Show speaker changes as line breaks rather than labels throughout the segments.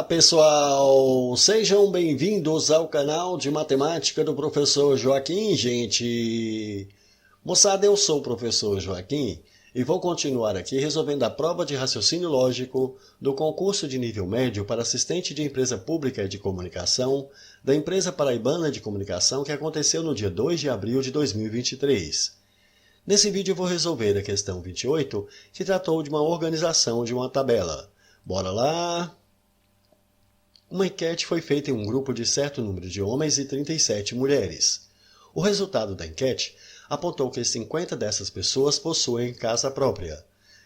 Pessoal, sejam bem-vindos ao canal de matemática do professor Joaquim, gente. Moçada, eu sou o professor Joaquim e vou continuar aqui resolvendo a prova de raciocínio lógico do concurso de nível médio para assistente de empresa pública de comunicação da Empresa Paraibana de Comunicação que aconteceu no dia 2 de abril de 2023. Nesse vídeo eu vou resolver a questão 28, que tratou de uma organização de uma tabela. Bora lá! Uma enquete foi feita em um grupo de certo número de homens e 37 mulheres. O resultado da enquete apontou que 50 dessas pessoas possuem casa própria,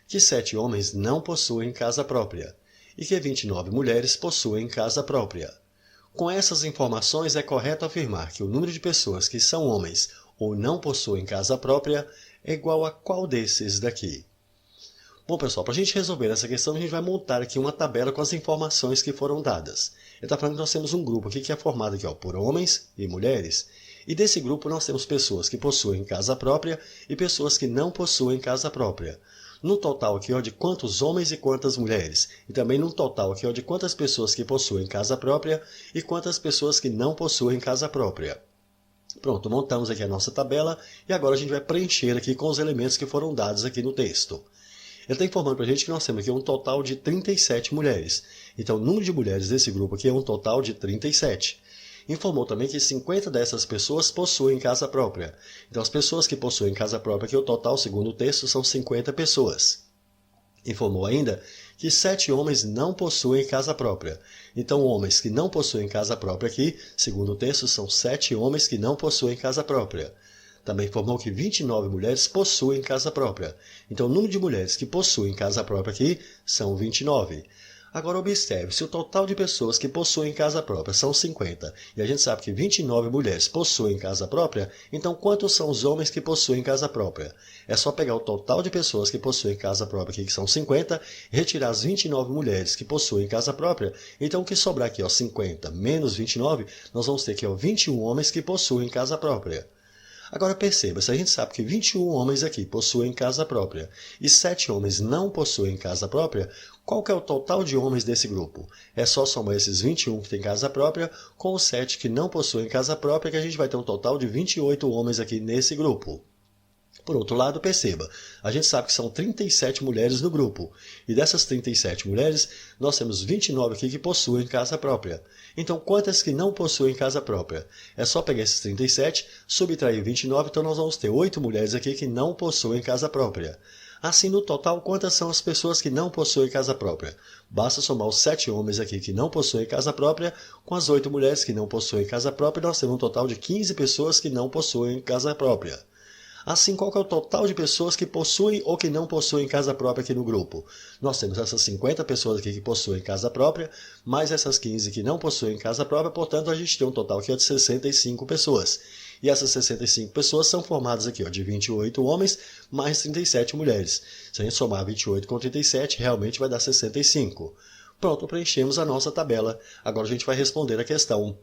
que 7 homens não possuem casa própria e que 29 mulheres possuem casa própria. Com essas informações, é correto afirmar que o número de pessoas que são homens ou não possuem casa própria é igual a qual desses daqui? Bom, pessoal, para a gente resolver essa questão, a gente vai montar aqui uma tabela com as informações que foram dadas. Ele está falando que nós temos um grupo aqui que é formado aqui, por homens e mulheres. E desse grupo nós temos pessoas que possuem casa própria e pessoas que não possuem casa própria. No total aqui, de quantos homens e quantas mulheres. E também no total aqui, de quantas pessoas que possuem casa própria e quantas pessoas que não possuem casa própria. Pronto, montamos aqui a nossa tabela e agora a gente vai preencher aqui com os elementos que foram dados aqui no texto. Ele está informando para a gente que nós temos aqui um total de 37 mulheres. Então, o número de mulheres desse grupo aqui é um total de 37. Informou também que 50 dessas pessoas possuem casa própria. Então, as pessoas que possuem casa própria aqui, o total, segundo o texto, são 50 pessoas. Informou ainda que 7 homens não possuem casa própria. Então, homens que não possuem casa própria aqui, segundo o texto, são 7 homens que não possuem casa própria. Também informou que 29 mulheres possuem casa própria. Então, o número de mulheres que possuem casa própria aqui são 29. Agora, observe, se o total de pessoas que possuem casa própria são 50, e a gente sabe que 29 mulheres possuem casa própria, então quantos são os homens que possuem casa própria? É só pegar o total de pessoas que possuem casa própria aqui, que são 50, e retirar as 29 mulheres que possuem casa própria. Então, o que sobrar aqui, 50 menos 29, nós vamos ter aqui, 21 homens que possuem casa própria. Agora perceba, se a gente sabe que 21 homens aqui possuem casa própria e 7 homens não possuem casa própria, qual que é o total de homens desse grupo? É só somar esses 21 que têm casa própria com os 7 que não possuem casa própria que a gente vai ter um total de 28 homens aqui nesse grupo. Por outro lado, perceba, a gente sabe que são 37 mulheres no grupo, e dessas 37 mulheres, nós temos 29 aqui que possuem casa própria. Então, quantas que não possuem casa própria? É só pegar esses 37, subtrair 29, então nós vamos ter 8 mulheres aqui que não possuem casa própria. Assim, no total, quantas são as pessoas que não possuem casa própria? Basta somar os 7 homens aqui que não possuem casa própria com as 8 mulheres que não possuem casa própria, e nós temos um total de 15 pessoas que não possuem casa própria. Assim, qual que é o total de pessoas que possuem ou que não possuem casa própria aqui no grupo? Nós temos essas 50 pessoas aqui que possuem casa própria, mais essas 15 que não possuem casa própria, portanto, a gente tem um total aqui de 65 pessoas. E essas 65 pessoas são formadas aqui de 28 homens mais 37 mulheres. Se a gente somar 28 com 37, realmente vai dar 65. Pronto, preenchemos a nossa tabela. Agora a gente vai responder a questão.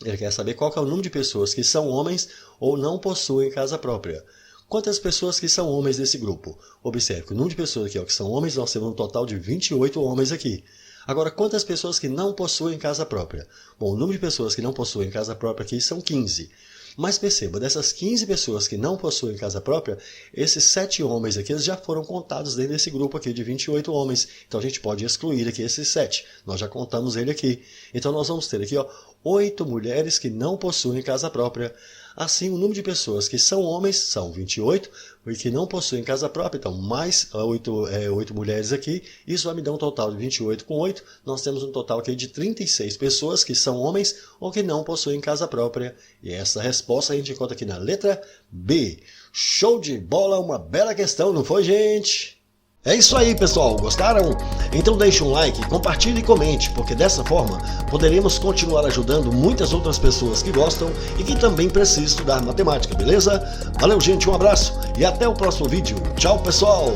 Ele quer saber qual que é o número de pessoas que são homens ou não possuem casa própria. Quantas pessoas que são homens desse grupo? Observe que o número de pessoas aqui que são homens, nós temos um total de 28 homens aqui. Agora, quantas pessoas que não possuem casa própria? Bom, o número de pessoas que não possuem casa própria aqui são 15. Mas perceba, dessas 15 pessoas que não possuem casa própria, esses 7 homens aqui eles já foram contados dentro desse grupo aqui de 28 homens. Então a gente pode excluir aqui esses 7. Nós já contamos ele aqui. Então nós vamos ter aqui 8 mulheres que não possuem casa própria. Assim, o número de pessoas que são homens são 28 e que não possuem casa própria. Então, mais 8 mulheres aqui. Isso vai me dar um total de 28 com 8. Nós temos um total aqui de 36 pessoas que são homens ou que não possuem casa própria. E essa resposta a gente encontra aqui na letra B. Show de bola, uma bela questão, não foi, gente? É isso aí, pessoal. Gostaram? Então deixe um like, compartilhe e comente, porque dessa forma poderemos continuar ajudando muitas outras pessoas que gostam e que também precisam estudar matemática, beleza? Valeu, gente, um abraço e até o próximo vídeo. Tchau, pessoal!